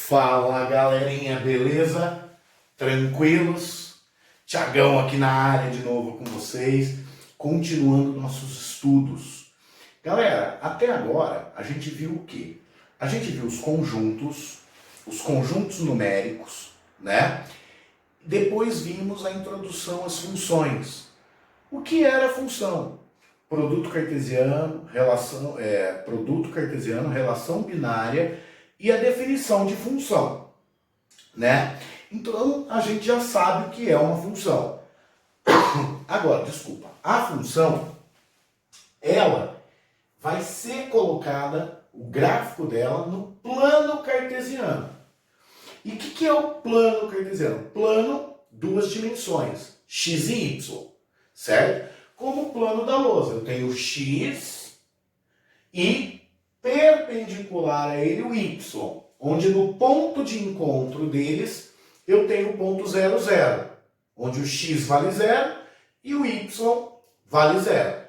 Fala galerinha, beleza? Tranquilos? Tiagão aqui na área de novo com vocês, continuando nossos estudos. Galera, até agora a gente viu o quê? A gente viu os conjuntos numéricos, né? Depois vimos a introdução às funções. O que era a função? Produto cartesiano, relação binária e a definição de função, né? Então a gente já sabe o que é uma função. Agora, desculpa, a função, ela vai ser colocada, o gráfico dela, no plano cartesiano. E o que é o plano cartesiano? Plano, duas dimensões, x e y, certo? Como o plano da lousa, eu tenho o x e perpendicular a ele o y, onde no ponto de encontro deles eu tenho o ponto 0, 0, onde o x vale 0 e o y vale 0,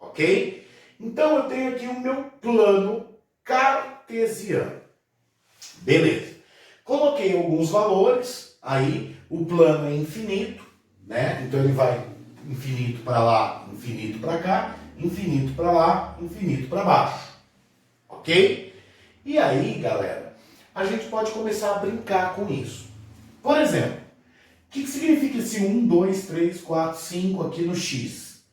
ok? Então eu tenho aqui o meu plano cartesiano. Beleza. Coloquei alguns valores, aí o plano é infinito, né? Então ele vai infinito para lá, infinito para cá, infinito para lá, infinito para baixo. Ok? E aí, galera, a gente pode começar a brincar com isso. Por exemplo, o que significa esse 1, 2, 3, 4, 5 aqui no x?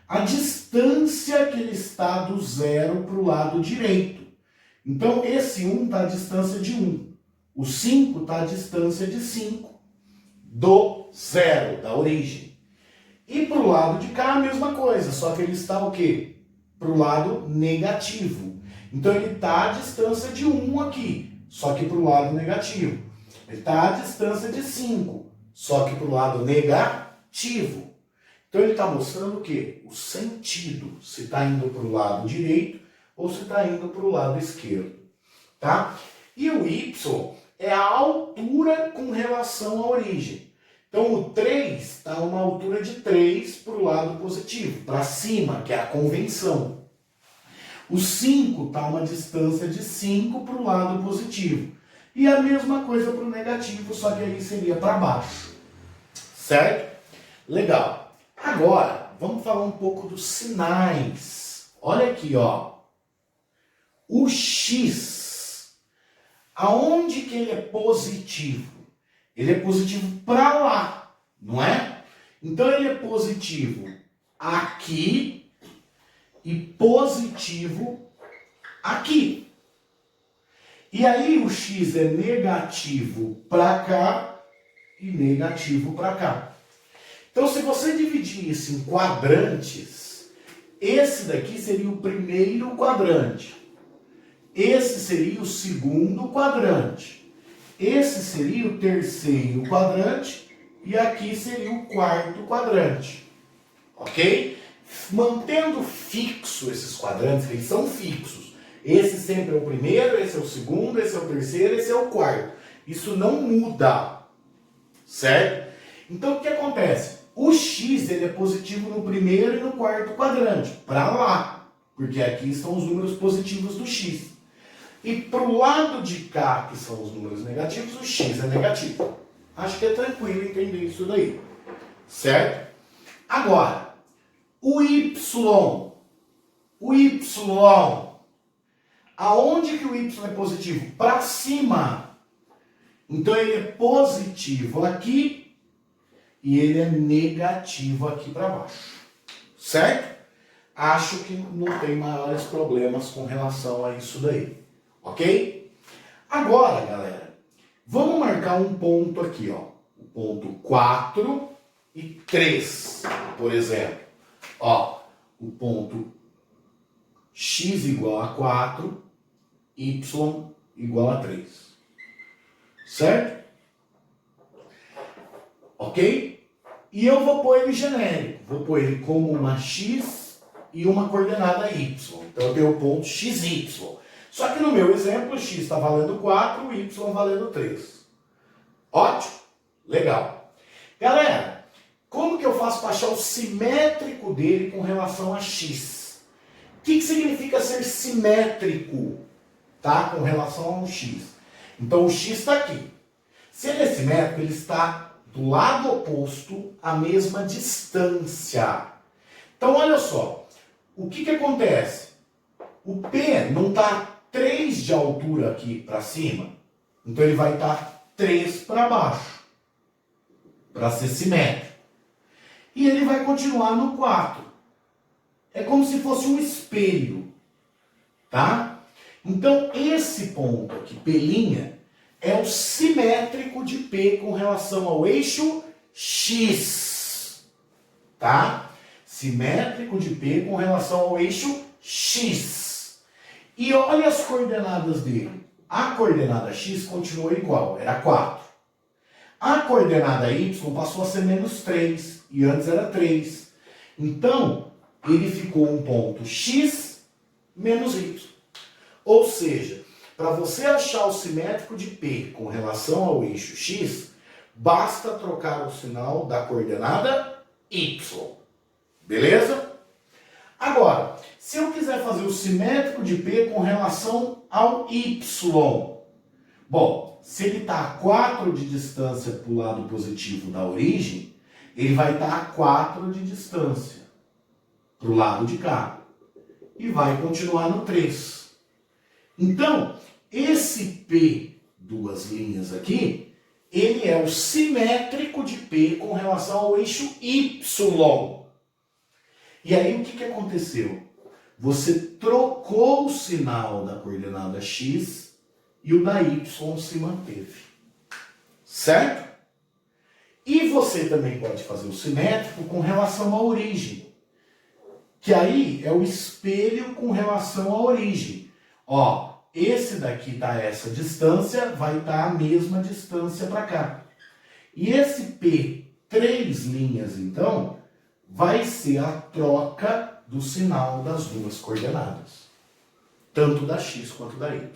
A distância que ele está do zero para o lado direito. Então, esse 1 está a distância de 1. O 5 está a distância de 5 do zero, da origem. E para o lado de cá a mesma coisa, só que ele está o quê? Para o lado negativo. Então ele está à distância de 1 aqui, só que para o lado negativo. Ele está à distância de 5, só que para o lado negativo. Então ele está mostrando o quê? O sentido, se está indo para o lado direito ou se está indo para o lado esquerdo. Tá? E o y é a altura com relação à origem. Então o 3 está a uma altura de 3 para o lado positivo, para cima, que é a convenção. O 5 está a uma distância de 5 para o lado positivo. E a mesma coisa para o negativo, só que aí seria para baixo. Certo? Legal. Agora, vamos falar um pouco dos sinais. Olha aqui, ó. O x, aonde que ele é positivo? Ele é positivo para lá, não é? Então ele é positivo aqui e positivo aqui. E aí o x é negativo para cá e negativo para cá. Então se você dividir isso em quadrantes, esse daqui seria o primeiro quadrante. Esse seria o segundo quadrante. Esse seria o terceiro quadrante e aqui seria o quarto quadrante. Ok? Mantendo fixo esses quadrantes, que eles são fixos. Esse sempre é o primeiro, esse é o segundo, esse é o terceiro, esse é o quarto. Isso não muda. Certo? Então o que acontece? O x ele é positivo no primeiro e no quarto quadrante, para lá. Porque aqui estão os números positivos do x. E para o lado de cá, que são os números negativos, o x é negativo. Acho que é tranquilo entender isso daí. Certo? Agora, o y. Aonde que o y é positivo? Para cima. Então ele é positivo aqui e ele é negativo aqui para baixo. Certo? Acho que não tem maiores problemas com relação a isso daí. Ok? Agora, galera, vamos marcar um ponto aqui, ó. O ponto 4 e 3, por exemplo. Ó, o ponto x igual a 4, y igual a 3. Certo? Ok? E eu vou pôr ele genérico. Vou pôr ele como uma x e uma coordenada y. Então eu tenho o ponto xy. Só que no meu exemplo, o x está valendo 4, o y valendo 3. Ótimo? Legal. Galera, como que eu faço para achar o simétrico dele com relação a x? O que significa ser simétrico, tá? Com relação ao x? Então o x está aqui. Se ele é simétrico, ele está do lado oposto à mesma distância. Então olha só, o que acontece? O P não está 3 de altura aqui para cima, então ele vai estar 3 para baixo, para ser simétrico. E ele vai continuar no 4. É como se fosse um espelho, tá? Então esse ponto aqui, P', é o simétrico de P com relação ao eixo X, tá? Simétrico de P com relação ao eixo X. E olha as coordenadas dele. A coordenada X continua igual, era 4. A coordenada Y passou a ser menos 3, e antes era 3. Então, ele ficou um ponto X menos Y. Ou seja, para você achar o simétrico de P com relação ao eixo X, basta trocar o sinal da coordenada Y. Beleza? Agora, se eu quiser fazer o simétrico de P com relação ao Y, bom, se ele está a 4 de distância para o lado positivo da origem, ele vai estar a 4 de distância para o lado de cá. E vai continuar no 3. Então, esse P, duas linhas aqui, ele é o simétrico de P com relação ao eixo Y. E aí o que aconteceu? Você trocou o sinal da coordenada X e o da Y se manteve. Certo? E você também pode fazer o simétrico com relação à origem. Que aí é o espelho com relação à origem. Ó, esse daqui tá essa distância, vai estar a mesma distância para cá. E esse P, 3 linhas então, vai ser a troca do sinal das duas coordenadas. Tanto da X quanto da Y.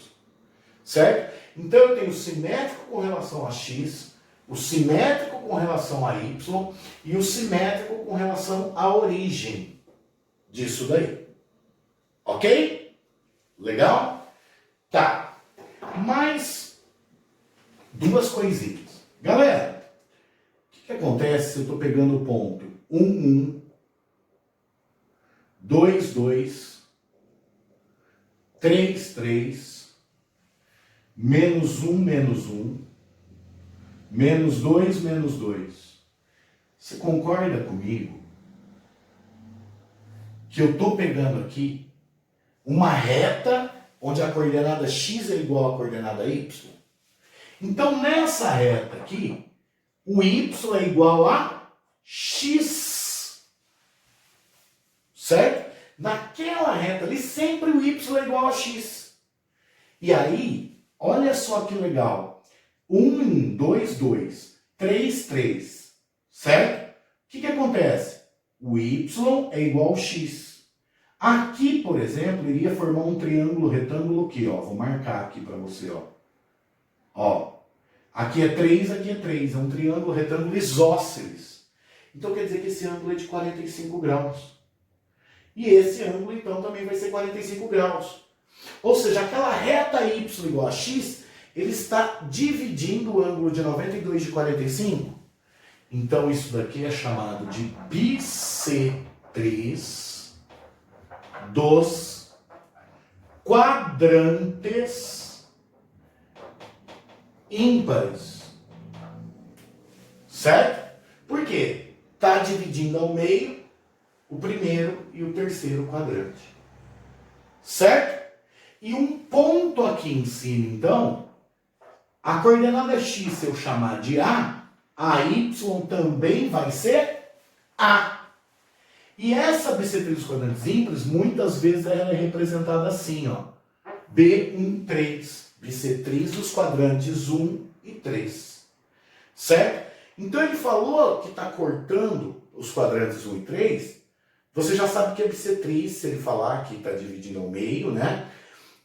Certo? Então eu tenho o simétrico com relação a X, o simétrico com relação a Y e o simétrico com relação à origem disso daí. Ok? Legal? Tá. Mais duas coisinhas. Galera, o que acontece se eu estou pegando o ponto 1, 1, 2, 2, 3, 3, menos 1, menos 1, menos 2, menos 2. Você concorda comigo que eu estou pegando aqui uma reta onde a coordenada X é igual à coordenada Y? Então, nessa reta aqui, o Y é igual a X. Certo? Naquela reta ali, sempre o Y é igual a X. E aí, olha só que legal. 1, 2, 2. 3, 3. Certo? O que acontece? O Y é igual ao X. Aqui, por exemplo, iria formar um triângulo retângulo aqui, ó. Vou marcar aqui para você, ó. Ó. Aqui é 3, aqui é 3. É um triângulo retângulo isósceles. Então quer dizer que esse ângulo é de 45 graus. E esse ângulo, então, também vai ser 45 graus. Ou seja, aquela reta Y igual a X, ele está dividindo o ângulo de 92 de 45. Então, isso daqui é chamado de bissetriz dos quadrantes ímpares. Certo? Por quê? Está dividindo ao meio o primeiro e o terceiro quadrante. Certo? E um ponto aqui em cima, então, a coordenada X, se eu chamar de A Y também vai ser A. E essa bissetriz dos quadrantes ímpares, muitas vezes ela é representada assim, ó. B13, bissetriz dos quadrantes 1 e 3. Certo? Então ele falou que está cortando os quadrantes 1 e 3. Você já sabe que é bissetriz, se ele falar que está dividindo ao meio, né?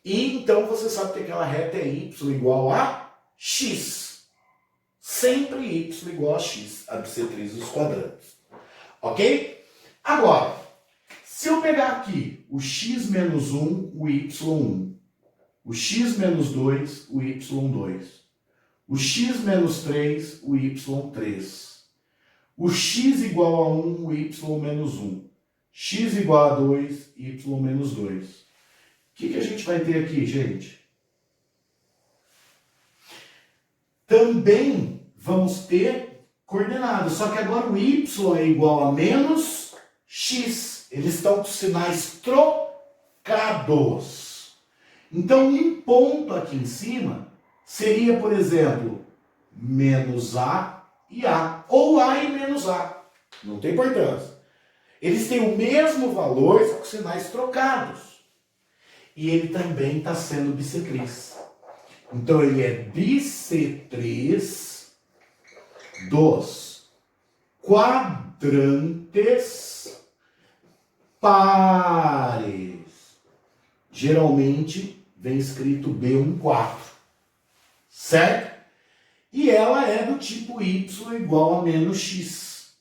E então você sabe que aquela reta é y igual a x. Sempre y igual a x, a bissetriz dos quadrantes. Ok? Agora, se eu pegar aqui o x menos 1, o y1, o x menos 2, o y2. O x menos 3, o y3. O x igual a 1, o y menos 1. X igual a 2, y menos 2. O que a gente vai ter aqui, gente? Também vamos ter coordenadas, só que agora o y é igual a menos x. Eles estão com sinais trocados. Então, um ponto aqui em cima seria, por exemplo, menos a e a, ou a e menos a. Não tem importância. Eles têm o mesmo valor, só com sinais trocados. E ele também está sendo bissetriz. Então, ele é bissetriz dos quadrantes pares. Geralmente, vem escrito B14. Certo? E ela é do tipo y igual a menos x.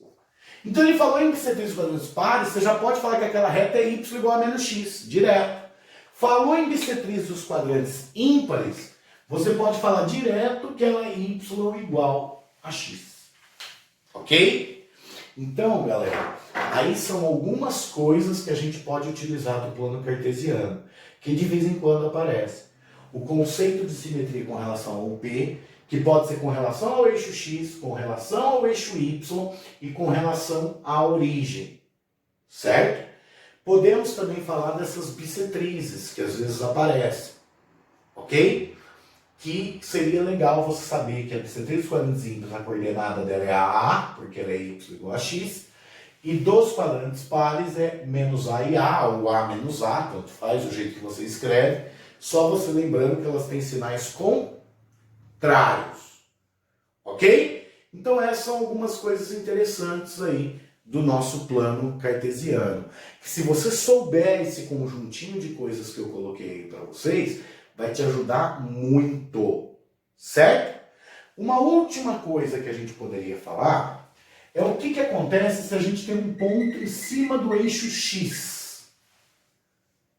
Então, ele falou em bissetriz dos quadrantes pares, você já pode falar que aquela reta é y igual a menos x, direto. Falou em bissetriz dos quadrantes ímpares, você pode falar direto que ela é y igual a x. Ok? Então, galera, aí são algumas coisas que a gente pode utilizar do plano cartesiano, que de vez em quando aparece. O conceito de simetria com relação ao P, que pode ser com relação ao eixo x, com relação ao eixo y e com relação à origem. Certo? Podemos também falar dessas bissetrizes que às vezes aparecem. Ok? Que seria legal você saber que a bissetriz dos quadrantes ímpares, a coordenada dela é a, porque ela é y igual a x, e dos quadrantes pares é menos a e a, ou a menos a, tanto faz o jeito que você escreve, só você lembrando que elas têm sinais contrários. Ok? Então essas são algumas coisas interessantes aí do nosso plano cartesiano. Que se você souber esse conjuntinho de coisas que eu coloquei aí para vocês, vai te ajudar muito, certo? Uma última coisa que a gente poderia falar é o que acontece se a gente tem um ponto em cima do eixo x.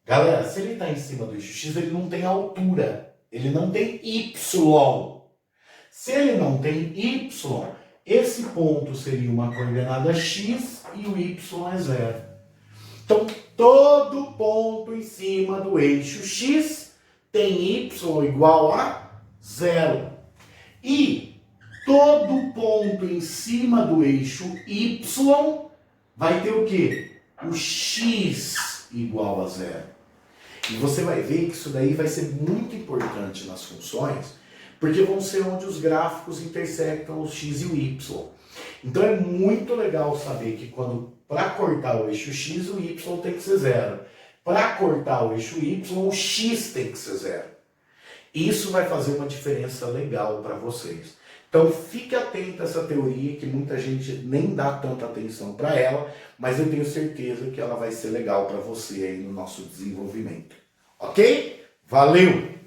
Galera, se ele está em cima do eixo x, ele não tem altura, ele não tem y. Se ele não tem y, esse ponto seria uma coordenada x e o y é 0. Então, todo ponto em cima do eixo x tem y igual a 0. E todo ponto em cima do eixo y vai ter o quê? O x igual a 0. E você vai ver que isso daí vai ser muito importante nas funções, porque vão ser onde os gráficos intersectam o x e o y. Então é muito legal saber que para cortar o eixo x, o y tem que ser 0. Para cortar o eixo y, o x tem que ser 0. Isso vai fazer uma diferença legal para vocês. Então fique atento a essa teoria, que muita gente nem dá tanta atenção para ela, mas eu tenho certeza que ela vai ser legal para você aí no nosso desenvolvimento. Ok? Valeu!